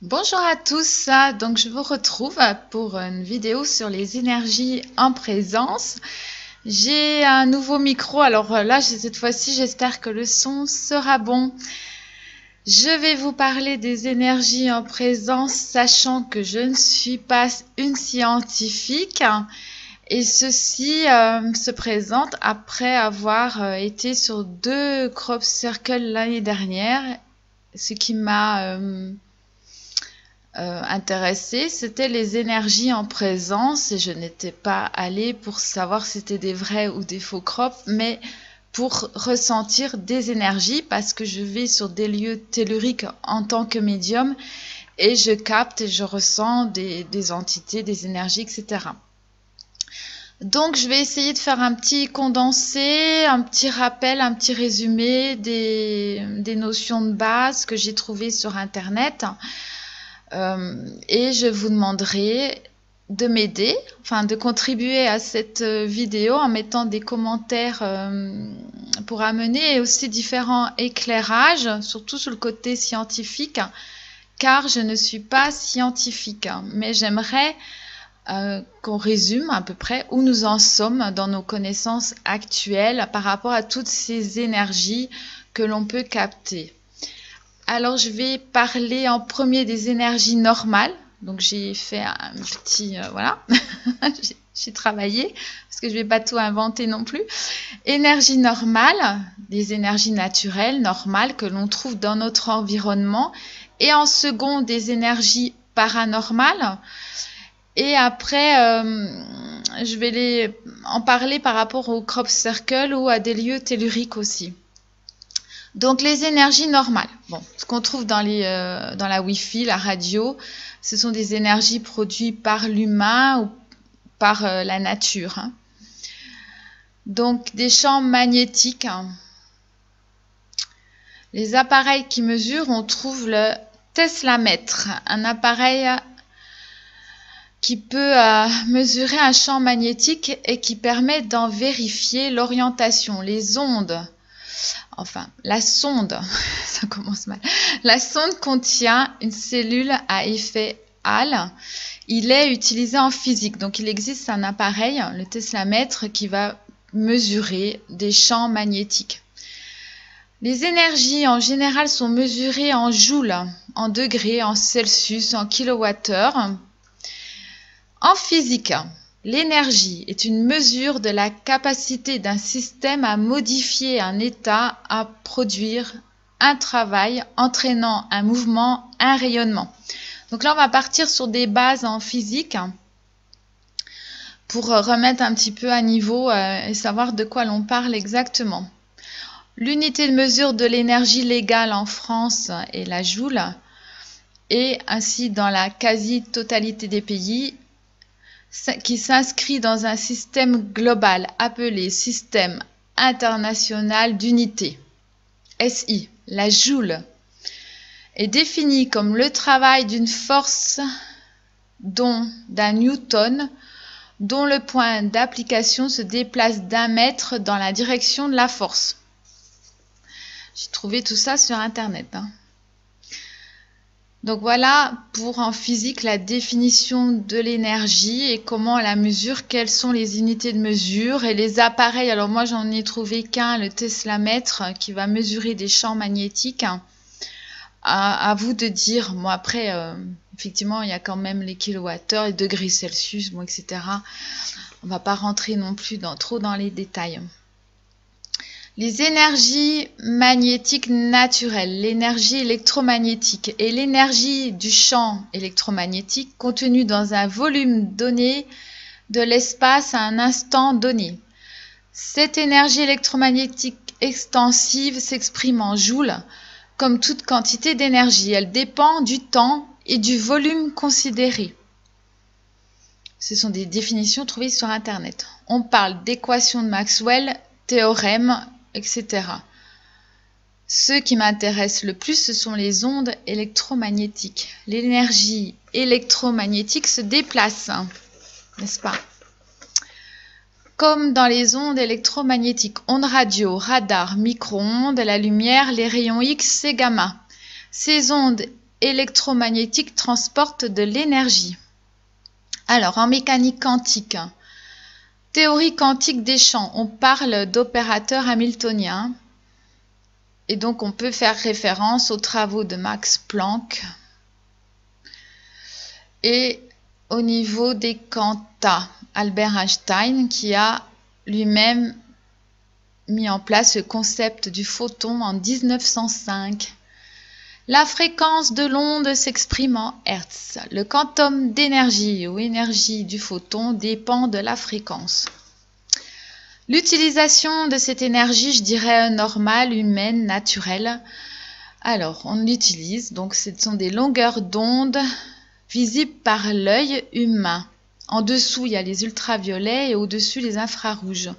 Bonjour à tous, donc je vous retrouve pour une vidéo sur les énergies en présence. J'ai un nouveau micro, alors là cette fois-ci j'espère que le son sera bon. Je vais vous parler des énergies en présence, sachant que je ne suis pas une scientifique. Et ceci se présente après avoir été sur 2 crop circles l'année dernière. Ce qui m'a intéressée, c'était les énergies en présence. Et je n'étais pas allée pour savoir si c'était des vrais ou des faux crops, mais pour ressentir des énergies, parce que je vais sur des lieux telluriques en tant que médium et je capte et je ressens des entités, des énergies, etc. Donc, je vais essayer de faire un petit condensé, un petit rappel, un petit résumé des notions de base que j'ai trouvées sur Internet. Et je vous demanderai de m'aider, enfin de contribuer à cette vidéo en mettant des commentaires pour amener aussi différents éclairages, surtout sur le côté scientifique, car je ne suis pas scientifique, mais j'aimerais qu'on résume à peu près où nous en sommes dans nos connaissances actuelles par rapport à toutes ces énergies que l'on peut capter. Alors, je vais parler en premier des énergies normales. Donc, j'ai fait un petit... voilà, j'ai travaillé, parce que je ne vais pas tout inventer non plus. Énergie normale, des énergies naturelles, normales, que l'on trouve dans notre environnement. Et en second, des énergies paranormales. Et après, je vais en parler par rapport au crop circle ou à des lieux telluriques aussi. Donc, les énergies normales. Bon, ce qu'on trouve dans la Wi-Fi, la radio, ce sont des énergies produites par l'humain ou par la nature. Donc, des champs magnétiques. Les appareils qui mesurent, on trouve le teslamètre, un appareil qui peut mesurer un champ magnétique et qui permet d'en vérifier l'orientation, les ondes. Enfin, la sonde, ça commence mal. La sonde contient une cellule à effet Hall. Il est utilisé en physique. Donc, il existe un appareil, le teslamètre, qui va mesurer des champs magnétiques. Les énergies, en général, sont mesurées en joules, en degrés, en Celsius, en kilowattheures. En physique, l'énergie est une mesure de la capacité d'un système à modifier un état, à produire un travail entraînant un mouvement, un rayonnement. Donc là, on va partir sur des bases en physique pour remettre un petit peu à niveau et savoir de quoi l'on parle exactement. L'unité de mesure de l'énergie légale en France est la joule, et ainsi dans la quasi-totalité des pays, qui s'inscrit dans un système global appelé Système international d'unité, SI. La joule est définie comme le travail d'une force d'un newton dont le point d'application se déplace d'1 mètre dans la direction de la force. J'ai trouvé tout ça sur Internet. Donc voilà pour en physique la définition de l'énergie et comment on la mesure, quelles sont les unités de mesure et les appareils. Alors moi j'en ai trouvé qu'un, le teslamètre, qui va mesurer des champs magnétiques. À vous de dire, moi après effectivement il y a quand même les kilowattheures, les degrés Celsius, bon, etc. On va pas rentrer non plus trop dans les détails. Les énergies magnétiques naturelles, l'énergie électromagnétique et l'énergie du champ électromagnétique contenue dans un volume donné de l'espace à un instant donné. Cette énergie électromagnétique extensive s'exprime en joules comme toute quantité d'énergie. Elle dépend du temps et du volume considéré. Ce sont des définitions trouvées sur Internet. On parle d'équation de Maxwell, théorème, etc. Ce qui m'intéresse le plus, ce sont les ondes électromagnétiques. L'énergie électromagnétique se déplace, n'est-ce pas? Comme dans les ondes électromagnétiques, ondes radio, radar, micro-ondes, la lumière, les rayons X et gamma. Ces ondes électromagnétique transporte de l'énergie. Alors, en mécanique quantique, théorie quantique des champs, on parle d'opérateurs hamiltoniens. Et donc, on peut faire référence aux travaux de Max Planck. Et au niveau des quanta, Albert Einstein, qui a lui-même mis en place le concept du photon en 1905. La fréquence de l'onde s'exprime en Hertz. Le quantum d'énergie ou énergie du photon dépend de la fréquence. L'utilisation de cette énergie, je dirais normale, humaine, naturelle. Alors, on l'utilise, donc ce sont des longueurs d'onde visibles par l'œil humain. En dessous, il y a les ultraviolets et au-dessus, les infrarouges.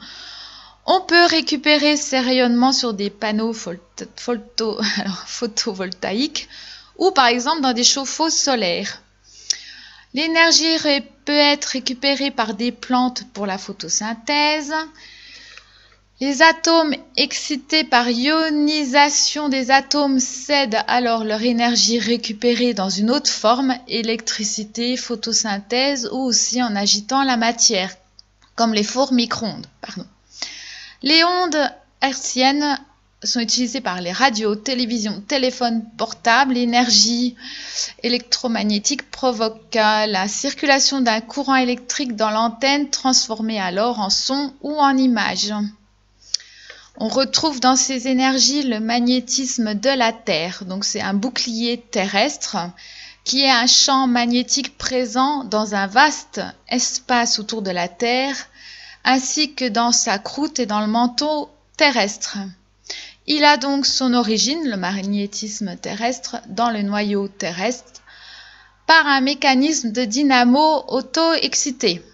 On peut récupérer ces rayonnements sur des panneaux photovoltaïques ou par exemple dans des chauffe-eau solaires. L'énergie peut être récupérée par des plantes pour la photosynthèse. Les atomes excités par ionisation des atomes cèdent alors leur énergie récupérée dans une autre forme, électricité, photosynthèse ou aussi en agitant la matière, comme les fours micro-ondes. Les ondes hertziennes sont utilisées par les radios, télévisions, téléphones portables. L'énergie électromagnétique provoque la circulation d'un courant électrique dans l'antenne, transformée alors en son ou en image. On retrouve dans ces énergies le magnétisme de la Terre. Donc c'est un bouclier terrestre qui est un champ magnétique présent dans un vaste espace autour de la Terre, ainsi que dans sa croûte et dans le manteau terrestre. Il a donc son origine, le magnétisme terrestre, dans le noyau terrestre, par un mécanisme de dynamo auto-excité.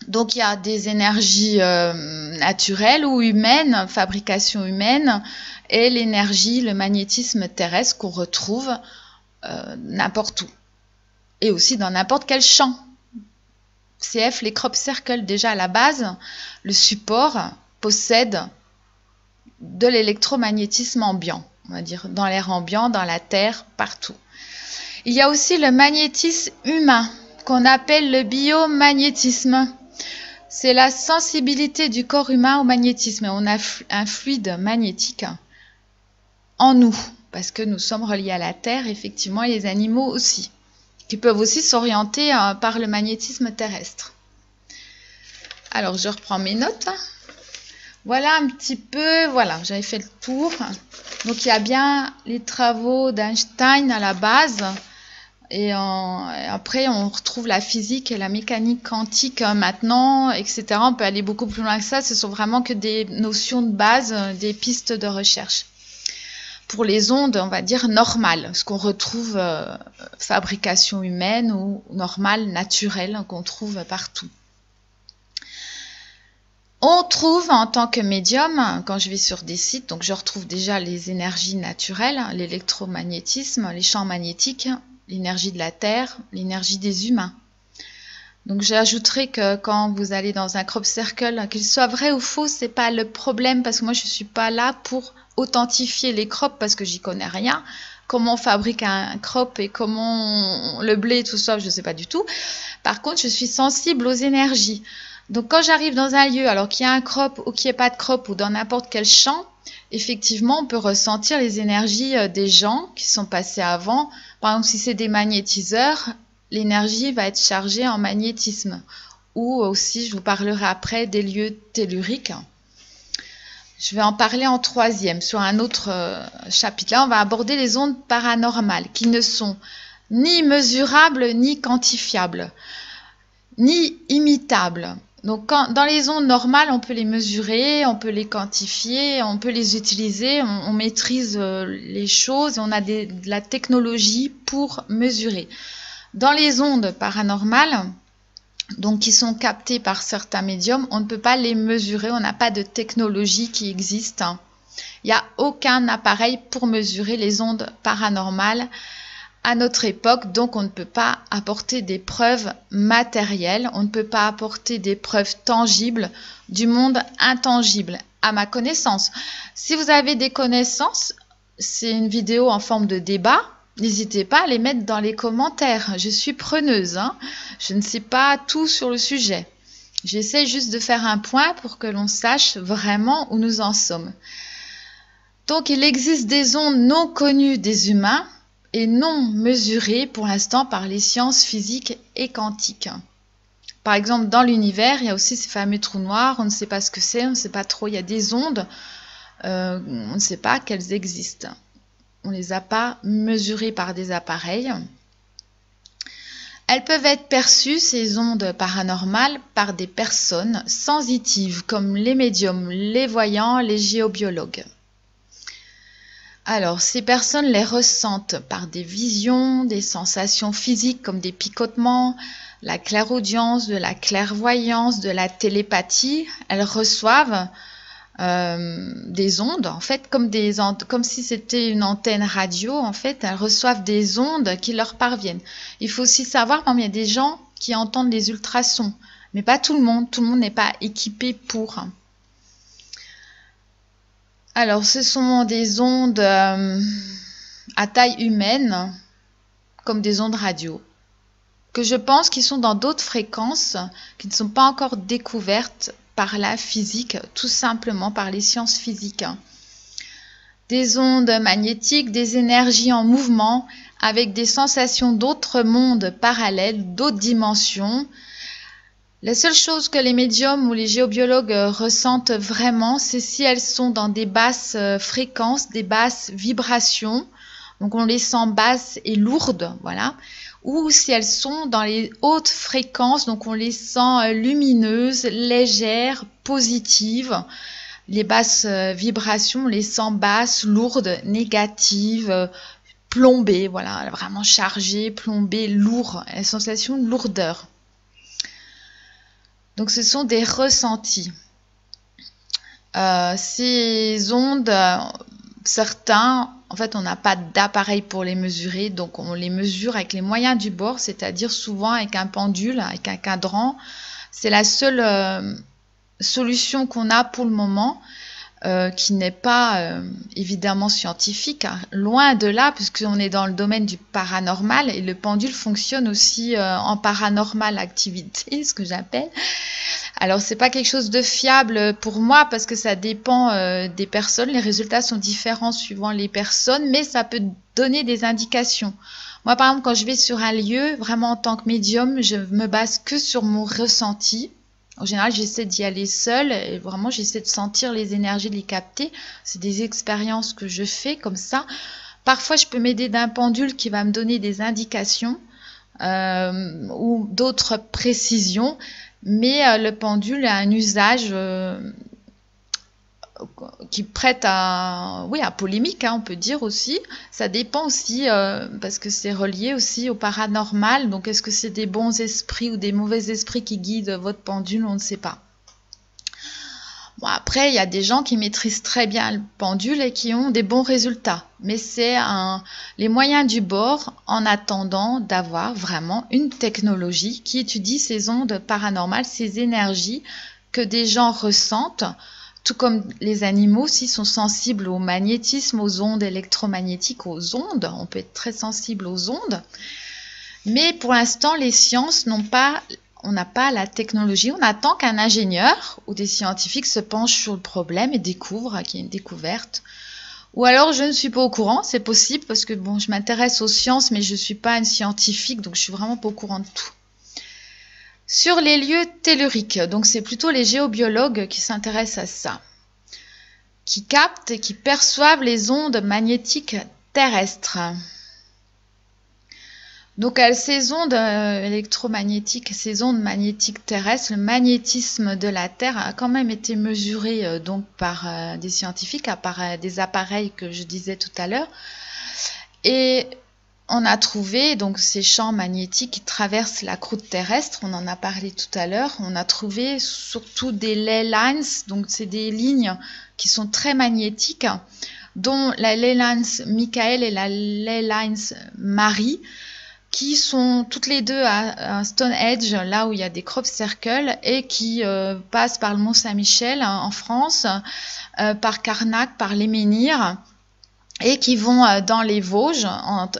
Donc il y a des énergies naturelles ou humaines, fabrication humaine, et l'énergie, le magnétisme terrestre qu'on retrouve n'importe où. Et aussi dans n'importe quel champ. CF, les crop circles, déjà à la base, le support possède de l'électromagnétisme ambiant, on va dire dans l'air ambiant, dans la terre, partout. Il y a aussi le magnétisme humain, qu'on appelle le biomagnétisme. C'est la sensibilité du corps humain au magnétisme. On a un fluide magnétique en nous, parce que nous sommes reliés à la terre, effectivement, et les animaux aussi, qui peuvent aussi s'orienter par le magnétisme terrestre. Alors, je reprends mes notes. Voilà un petit peu, voilà, j'avais fait le tour. Donc, il y a bien les travaux d'Einstein à la base. Et après, on retrouve la physique et la mécanique quantique maintenant, etc. On peut aller beaucoup plus loin que ça. Ce sont vraiment que des notions de base, des pistes de recherche. Pour les ondes, on va dire normales, ce qu'on retrouve fabrication humaine ou normale, naturelle, qu'on trouve partout. On trouve en tant que médium, quand je vais sur des sites, donc je retrouve déjà les énergies naturelles, l'électromagnétisme, les champs magnétiques, l'énergie de la Terre, l'énergie des humains. Donc j'ajouterai que quand vous allez dans un crop circle, qu'il soit vrai ou faux, c'est pas le problème, parce que moi je suis pas là pour authentifier les crops parce que j'y connais rien. Comment on fabrique un crop et comment le blé, tout ça, je sais pas du tout. Par contre, je suis sensible aux énergies. Donc quand j'arrive dans un lieu, alors qu'il y a un crop ou qu'il n'y ait pas de crop ou dans n'importe quel champ, effectivement, on peut ressentir les énergies des gens qui sont passés avant. Par exemple, si c'est des magnétiseurs, l'énergie va être chargée en magnétisme. Ou aussi, je vous parlerai après des lieux telluriques. Je vais en parler en troisième, sur un autre chapitre. Là, on va aborder les ondes paranormales, qui ne sont ni mesurables, ni quantifiables, ni imitables. Donc, dans les ondes normales, on peut les mesurer, on peut les quantifier, on peut les utiliser, on maîtrise les choses, on a de la technologie pour mesurer. Dans les ondes paranormales, donc qui sont captées par certains médiums, on ne peut pas les mesurer, on n'a pas de technologie qui existe. Il n'y a aucun appareil pour mesurer les ondes paranormales à notre époque, donc on ne peut pas apporter des preuves matérielles, on ne peut pas apporter des preuves tangibles du monde intangible, à ma connaissance. Si vous avez des connaissances, c'est une vidéo en forme de débat, n'hésitez pas à les mettre dans les commentaires. Je suis preneuse, hein. Je ne sais pas tout sur le sujet. J'essaie juste de faire un point pour que l'on sache vraiment où nous en sommes. Donc, il existe des ondes non connues des humains et non mesurées pour l'instant par les sciences physiques et quantiques. Par exemple, dans l'univers, il y a aussi ces fameux trous noirs. On ne sait pas ce que c'est, on ne sait pas trop. Il y a des ondes, on ne sait pas qu'elles existent. On ne les a pas mesurées par des appareils. Elles peuvent être perçues, ces ondes paranormales, par des personnes sensitives comme les médiums, les voyants, les géobiologues. Alors, ces personnes les ressentent par des visions, des sensations physiques comme des picotements, la clairaudience, de la clairvoyance, de la télépathie. Elles reçoivent des ondes, en fait, comme si c'était une antenne radio. En fait, elles reçoivent des ondes qui leur parviennent. Il faut aussi savoir, il y a des gens qui entendent les ultrasons, mais pas tout le monde. Tout le monde n'est pas équipé pour. Alors, ce sont des ondes à taille humaine, comme des ondes radio, que je pense qu'ils sont dans d'autres fréquences qui ne sont pas encore découvertes par la physique, tout simplement par les sciences physiques. Des ondes magnétiques, des énergies en mouvement, avec des sensations d'autres mondes parallèles, d'autres dimensions. La seule chose que les médiums ou les géobiologues ressentent vraiment, c'est si elles sont dans des basses fréquences, des basses vibrations. Donc on les sent basses et lourdes, voilà. Ou si elles sont dans les hautes fréquences, donc on les sent lumineuses, légères, positives. Les basses vibrations, on les sent basses, lourdes, négatives, plombées, voilà, vraiment chargées, plombées, lourdes, la sensation de lourdeur. Donc ce sont des ressentis. Ces ondes, certains, en fait, on n'a pas d'appareil pour les mesurer, donc on les mesure avec les moyens du bord, c'est-à-dire souvent avec un pendule, avec un cadran. C'est la seule solution qu'on a pour le moment, qui n'est pas évidemment scientifique, hein. Loin de là, puisqu'on est dans le domaine du paranormal, et le pendule fonctionne aussi en paranormal activité, ce que j'appelle. Alors, c'est pas quelque chose de fiable pour moi parce que ça dépend des personnes. Les résultats sont différents suivant les personnes, mais ça peut donner des indications. Moi, par exemple, quand je vais sur un lieu, vraiment en tant que médium, je me base que sur mon ressenti. En général, j'essaie d'y aller seule et vraiment, j'essaie de sentir les énergies, de les capter. C'est des expériences que je fais comme ça. Parfois, je peux m'aider d'un pendule qui va me donner des indications ou d'autres précisions. Mais le pendule a un usage qui prête à polémique, hein, on peut dire aussi. Ça dépend aussi, parce que c'est relié aussi au paranormal. Donc, est-ce que c'est des bons esprits ou des mauvais esprits qui guident votre pendule? On ne sait pas. Bon, après, il y a des gens qui maîtrisent très bien le pendule et qui ont des bons résultats. Mais c'est les moyens du bord en attendant d'avoir vraiment une technologie qui étudie ces ondes paranormales, ces énergies que des gens ressentent, tout comme les animaux aussi sont sensibles au magnétisme, aux ondes électromagnétiques, aux ondes. On peut être très sensible aux ondes. Mais pour l'instant, les sciences on n'a pas la technologie. On attend qu'un ingénieur ou des scientifiques se penchent sur le problème et découvrent qu'il y a une découverte. Ou alors, je ne suis pas au courant. C'est possible parce que bon, je m'intéresse aux sciences, mais je ne suis pas une scientifique, donc je suis vraiment pas au courant de tout. Sur les lieux telluriques, donc c'est plutôt les géobiologues qui s'intéressent à ça, qui captent et qui perçoivent les ondes magnétiques terrestres. Donc, ces ondes électromagnétiques, ces ondes magnétiques terrestres, le magnétisme de la Terre a quand même été mesuré donc par des scientifiques, par des appareils que je disais tout à l'heure. Et on a trouvé donc ces champs magnétiques qui traversent la croûte terrestre. On en a parlé tout à l'heure. On a trouvé surtout des ley lines, donc c'est des lignes qui sont très magnétiques, dont la ley lines Michael et la ley lines Marie, qui sont toutes les deux à Stonehenge, là où il y a des crop circles, et qui passent par le Mont Saint-Michel en France, par Karnak, par les menhirs. et qui vont dans les Vosges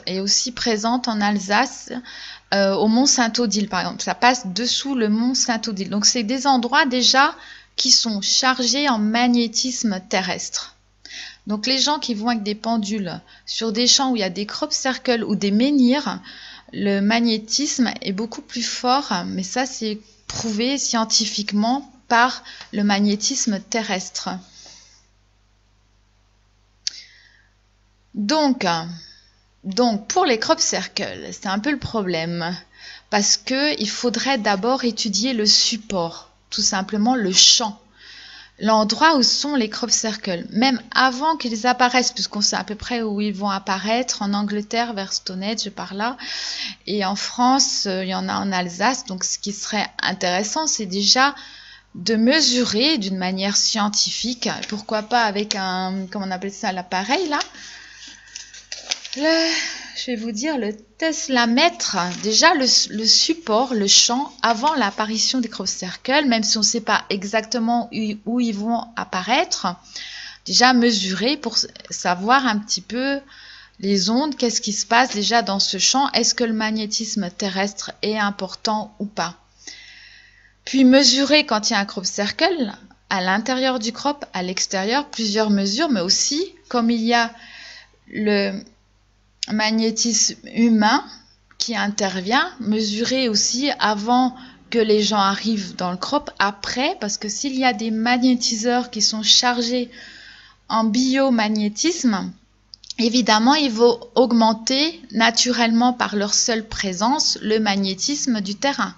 et aussi présentes en Alsace, au mont Saint-Odile par exemple. Ça passe dessous le mont Saint-Odile. Donc c'est des endroits déjà qui sont chargés en magnétisme terrestre. Donc les gens qui vont avec des pendules sur des champs où il y a des crop circles ou des menhirs, le magnétisme est beaucoup plus fort, mais ça c'est prouvé scientifiquement par le magnétisme terrestre. Donc pour les crop circles, c'est un peu le problème parce que il faudrait d'abord étudier le support, tout simplement le champ, l'endroit où sont les crop circles, même avant qu'ils apparaissent, puisqu'on sait à peu près où ils vont apparaître, en Angleterre vers Stonehenge par là, et en France il y en a en Alsace. Donc ce qui serait intéressant, c'est déjà de mesurer d'une manière scientifique, pourquoi pas avec un, comment on appelle ça, l'appareil là, je vais vous dire le teslamètre, déjà le support, le champ, avant l'apparition des crop circles, même si on ne sait pas exactement où ils vont apparaître, déjà mesurer pour savoir un petit peu les ondes, qu'est-ce qui se passe déjà dans ce champ, est-ce que le magnétisme terrestre est important ou pas. Puis mesurer quand il y a un crop circle, à l'intérieur du crop, à l'extérieur, plusieurs mesures, mais aussi, comme il y a le magnétisme humain qui intervient, mesurer aussi avant que les gens arrivent dans le crop, après, parce que s'il y a des magnétiseurs qui sont chargés en biomagnétisme, évidemment, ils vont augmenter naturellement par leur seule présence le magnétisme du terrain.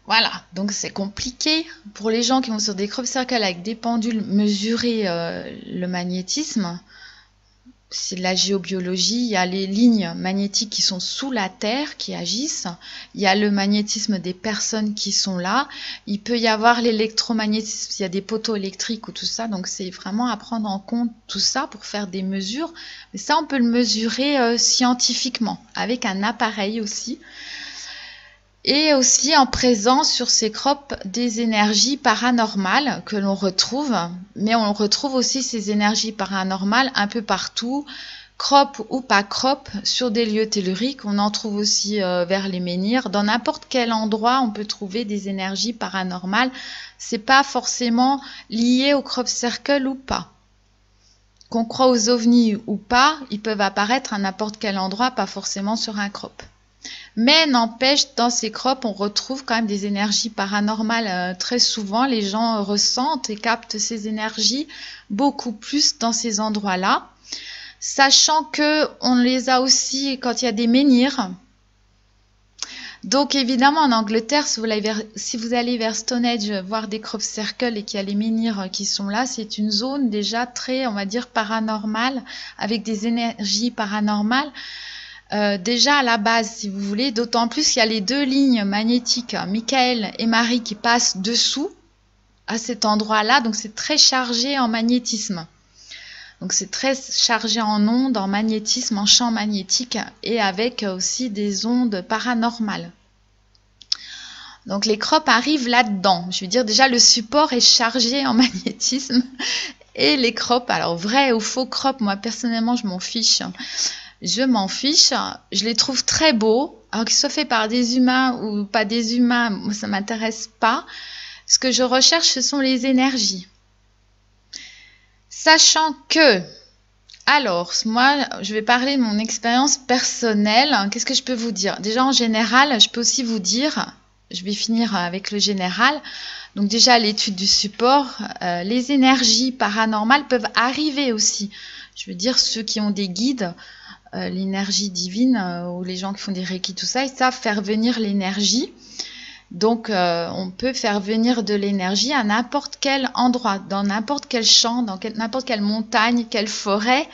Voilà, donc c'est compliqué pour les gens qui vont sur des crop circles avec des pendules mesurer le magnétisme. C'est de la géobiologie, il y a les lignes magnétiques qui sont sous la Terre qui agissent, il y a le magnétisme des personnes qui sont là, il peut y avoir l'électromagnétisme, il y a des poteaux électriques ou tout ça, donc c'est vraiment à prendre en compte tout ça pour faire des mesures. Mais ça, on peut le mesurer scientifiquement, avec un appareil aussi. Et aussi en présence sur ces crops des énergies paranormales que l'on retrouve, mais on retrouve aussi ces énergies paranormales un peu partout, crop ou pas crop, sur des lieux telluriques. On en trouve aussi vers les menhirs. Dans n'importe quel endroit, on peut trouver des énergies paranormales. C'est pas forcément lié au crop circle ou pas. Qu'on croit aux ovnis ou pas, ils peuvent apparaître à n'importe quel endroit, pas forcément sur un crop. Mais n'empêche, dans ces crops, on retrouve quand même des énergies paranormales. Très souvent, les gens ressentent et captent ces énergies beaucoup plus dans ces endroits-là. Sachant que on les a aussi quand il y a des menhirs. Donc évidemment, en Angleterre, si vous allez vers Stonehenge voir des crop circles et qu'il y a les menhirs qui sont là, c'est une zone déjà très, on va dire, paranormale, avec des énergies paranormales. Déjà à la base, si vous voulez, d'autant plus qu'il y a les deux lignes magnétiques, Michael et Marie, qui passent dessous à cet endroit-là, donc c'est très chargé en magnétisme. Donc c'est très chargé en ondes, en magnétisme, en champ magnétique, et avec aussi des ondes paranormales. Donc les crops arrivent là-dedans. Je veux dire, déjà le support est chargé en magnétisme, et les crops, alors vrai ou faux crop, moi personnellement je m'en fiche. Je m'en fiche, je les trouve très beaux, alors qu'ils soient faits par des humains ou pas des humains, moi ça m'intéresse pas. Ce que je recherche, ce sont les énergies. Sachant que, alors, moi, je vais parler de mon expérience personnelle. Qu'est-ce que je peux vous dire? Déjà, en général, je peux aussi vous dire, je vais finir avec le général. Donc déjà, l'étude du support, les énergies paranormales peuvent arriver aussi. Je veux dire, ceux qui ont des guides, l'énergie divine ou les gens qui font des reiki, tout ça, ils savent faire venir l'énergie. Donc on peut faire venir de l'énergie à n'importe quel endroit, dans n'importe quel champ, dans n'importe quelle montagne, quelle forêt.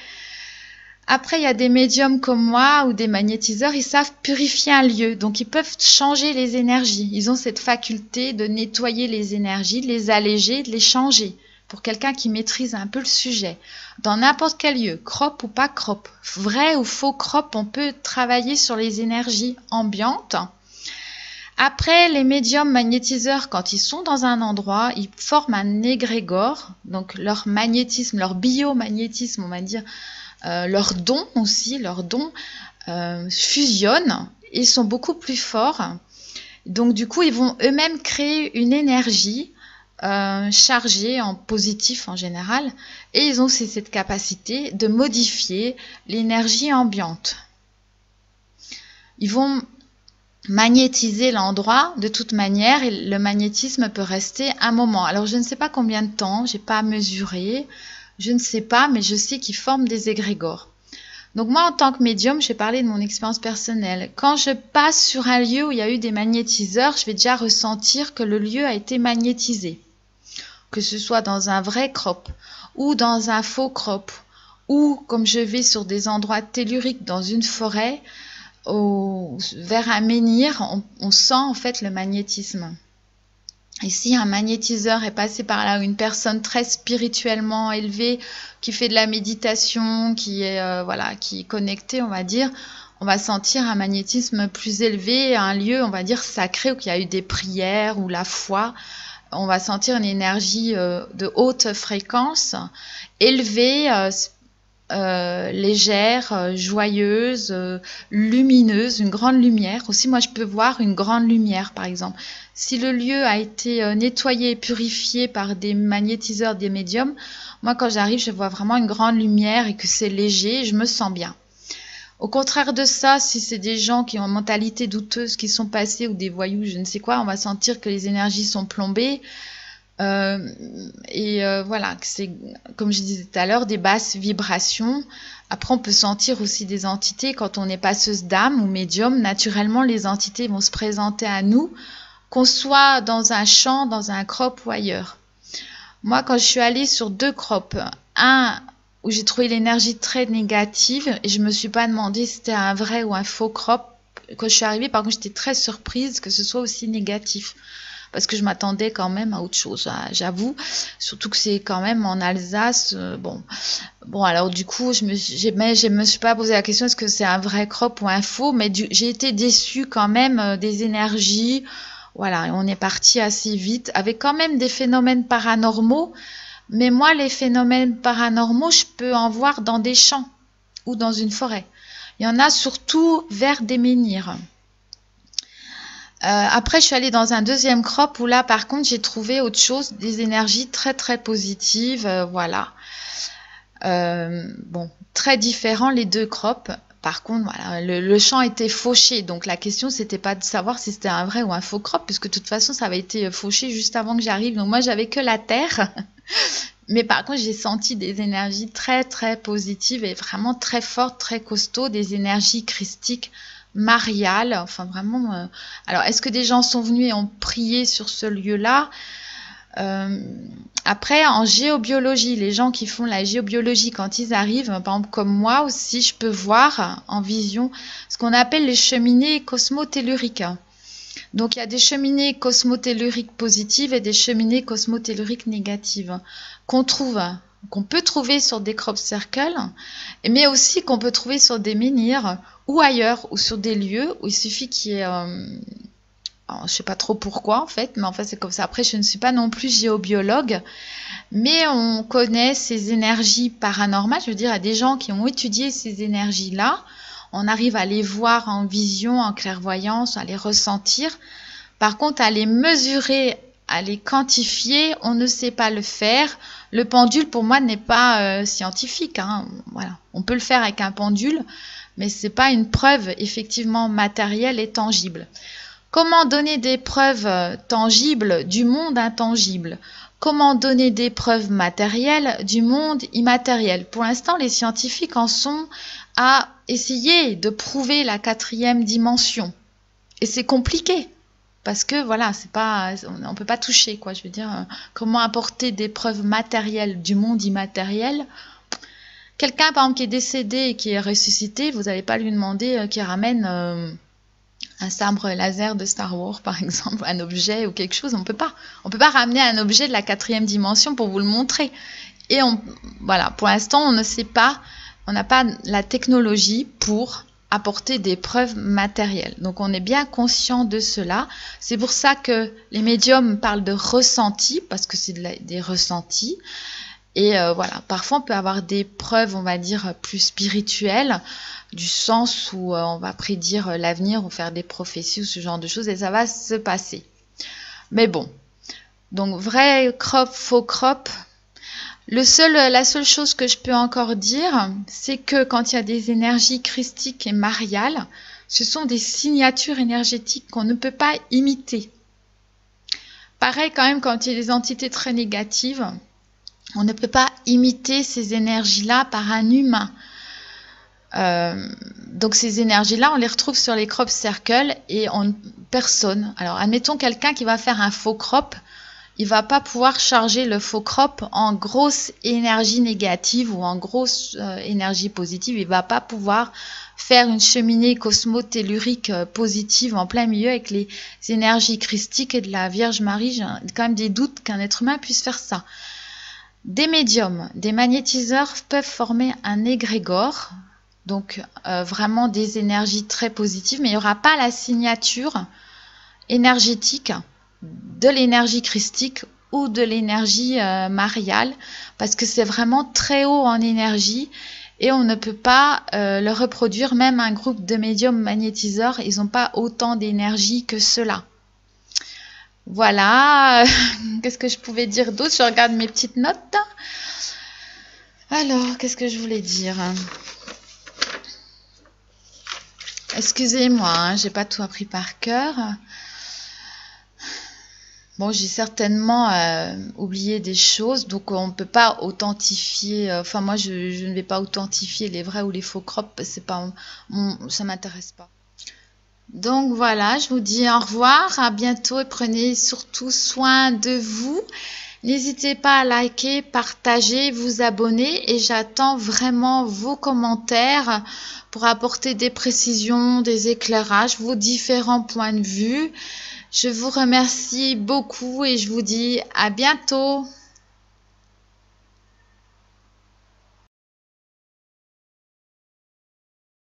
Après, il y a des médiums comme moi ou des magnétiseurs, ils savent purifier un lieu, donc ils peuvent changer les énergies. Ils ont cette faculté de nettoyer les énergies, de les alléger, de les changer. Pour quelqu'un qui maîtrise un peu le sujet, dans n'importe quel lieu, crop ou pas crop, vrai ou faux crop, on peut travailler sur les énergies ambiantes. Après, les médiums magnétiseurs, quand ils sont dans un endroit, ils forment un égrégore. Donc, leur magnétisme, leur biomagnétisme, on va dire, leurs dons aussi, leurs dons fusionnent et sont beaucoup plus forts. Donc, du coup, ils vont eux-mêmes créer une énergie chargée en positif en général. Et ils ont aussi cette capacité de modifier l'énergie ambiante. Ils vont magnétiser l'endroit de toute manière et le magnétisme peut rester un moment. Alors je ne sais pas combien de temps, j'ai pas mesuré, je ne sais pas, mais je sais qu'ils forment des égrégores. Donc moi en tant que médium, je vais parler de mon expérience personnelle. Quand je passe sur un lieu où il y a eu des magnétiseurs, je vais déjà ressentir que le lieu a été magnétisé. Que ce soit dans un vrai crop ou dans un faux crop ou comme je vais sur des endroits telluriques dans une forêt, vers un menhir, on sent en fait le magnétisme. Et si un magnétiseur est passé par là, ou une personne très spirituellement élevée, qui fait de la méditation, qui est qui est connectée, on va dire, on va sentir un magnétisme plus élevé, un lieu, on va dire sacré, où il y a eu des prières ou la foi. On va sentir une énergie de haute fréquence, élevée, légère, joyeuse, lumineuse, une grande lumière. Aussi, moi, je peux voir une grande lumière, par exemple. Si le lieu a été nettoyé et purifié par des magnétiseurs, des médiums, moi, quand j'arrive, je vois vraiment une grande lumière et que c'est léger, je me sens bien. Au contraire de ça, si c'est des gens qui ont une mentalité douteuse, qui sont passés, ou des voyous, je ne sais quoi, on va sentir que les énergies sont plombées. Voilà, c'est comme je disais tout à l'heure, des basses vibrations. Après, on peut sentir aussi des entités quand on est passeuse d'âme ou médium. Naturellement, les entités vont se présenter à nous, qu'on soit dans un champ, dans un crop ou ailleurs. Moi, quand je suis allée sur 2 crops, un où j'ai trouvé l'énergie très négative et je me suis pas demandé si c'était un vrai ou un faux crop. Quand je suis arrivée, par contre, j'étais très surprise que ce soit aussi négatif. Parce que je m'attendais quand même à autre chose, j'avoue. Surtout que c'est quand même en Alsace. Bon, alors du coup, je me suis pas posé la question est-ce que c'est un vrai crop ou un faux, mais j'ai été déçue quand même des énergies. Voilà, on est parti assez vite avec quand même des phénomènes paranormaux. Mais moi, les phénomènes paranormaux, je peux en voir dans des champs ou dans une forêt. Il y en a surtout vers des menhirs. Après, je suis allée dans un 2e crop où là, par contre, j'ai trouvé autre chose, des énergies très très positives, voilà. Bon, très différents les 2 crops. Par contre, voilà, le champ était fauché, donc la question c'était pas de savoir si c'était un vrai ou un faux crop, puisque de toute façon ça avait été fauché juste avant que j'arrive. Donc moi, j'avais que la terre. Mais par contre, j'ai senti des énergies très très positives et vraiment très fortes, très costauds, des énergies christiques, mariales, enfin vraiment. Alors, est-ce que des gens sont venus et ont prié sur ce lieu-là? Après, en géobiologie, les gens qui font la géobiologie, quand ils arrivent, par exemple comme moi aussi, je peux voir en vision ce qu'on appelle les cheminées cosmotelluriques. Donc, il y a des cheminées cosmotelluriques positives et des cheminées cosmotelluriques négatives qu'on peut trouver sur des crop circles, mais aussi qu'on peut trouver sur des menhirs ou ailleurs, ou sur des lieux où il suffit qu'il y ait... je sais pas trop pourquoi en fait, mais en fait c'est comme ça. Après, je ne suis pas non plus géobiologue, mais on connaît ces énergies paranormales. Je veux dire, il y a des gens qui ont étudié ces énergies-là. On arrive à les voir en vision, en clairvoyance, à les ressentir. Par contre, à les mesurer, à les quantifier, on ne sait pas le faire. Le pendule, pour moi, n'est pas scientifique. Voilà. On peut le faire avec un pendule, mais ce n'est pas une preuve effectivement matérielle et tangible. Comment donner des preuves tangibles du monde intangible? Comment donner des preuves matérielles du monde immatériel? Pour l'instant, les scientifiques en sont à essayer de prouver la 4e dimension. Et c'est compliqué. Parce que voilà, c'est pas, on peut pas toucher, quoi. Je veux dire, comment apporter des preuves matérielles du monde immatériel? Quelqu'un, par exemple, qui est décédé et qui est ressuscité, vous n'allez pas lui demander qu'il ramène un sabre laser de Star Wars, par exemple, un objet ou quelque chose. On peut pas ramener un objet de la 4e dimension pour vous le montrer. Et voilà, pour l'instant, on ne sait pas, on n'a pas la technologie pour apporter des preuves matérielles. Donc on est bien conscient de cela. C'est pour ça que les médiums parlent de ressenti, parce que c'est des ressentis. Et voilà, parfois on peut avoir des preuves, on va dire, plus spirituelles, du sens où on va prédire l'avenir ou faire des prophéties ou ce genre de choses, et ça va se passer. Mais bon, donc vrai crop, faux crop. La seule chose que je peux encore dire, c'est que quand il y a des énergies christiques et mariales, ce sont des signatures énergétiques qu'on ne peut pas imiter. Pareil quand même quand il y a des entités très négatives, on ne peut pas imiter ces énergies-là par un humain. Donc ces énergies-là, on les retrouve sur les crop circles et personne. Alors admettons quelqu'un qui va faire un faux crop, il va pas pouvoir charger le faux crop en grosse énergie négative ou en grosse énergie positive. Il va pas pouvoir faire une cheminée cosmotellurique positive en plein milieu avec les énergies christiques et de la Vierge Marie. J'ai quand même des doutes qu'un être humain puisse faire ça. Des médiums, des magnétiseurs peuvent former un égrégore, donc vraiment des énergies très positives, mais il n'y aura pas la signature énergétique de l'énergie christique ou de l'énergie mariale, parce que c'est vraiment très haut en énergie et on ne peut pas le reproduire. Même un groupe de médiums magnétiseurs, ils n'ont pas autant d'énergie que cela. Voilà, qu'est-ce que je pouvais dire d'autre? Je regarde mes petites notes. Alors, qu'est-ce que je voulais dire? Excusez-moi, hein, j'ai pas tout appris par cœur. Bon, j'ai certainement oublié des choses, donc on ne peut pas authentifier. Enfin, moi, je ne vais pas authentifier les vrais ou les faux crops, c'est pas, ça m'intéresse pas. Donc voilà, je vous dis au revoir, à bientôt et prenez surtout soin de vous. N'hésitez pas à liker, partager, vous abonner et j'attends vraiment vos commentaires pour apporter des précisions, des éclairages, vos différents points de vue. Je vous remercie beaucoup et je vous dis à bientôt.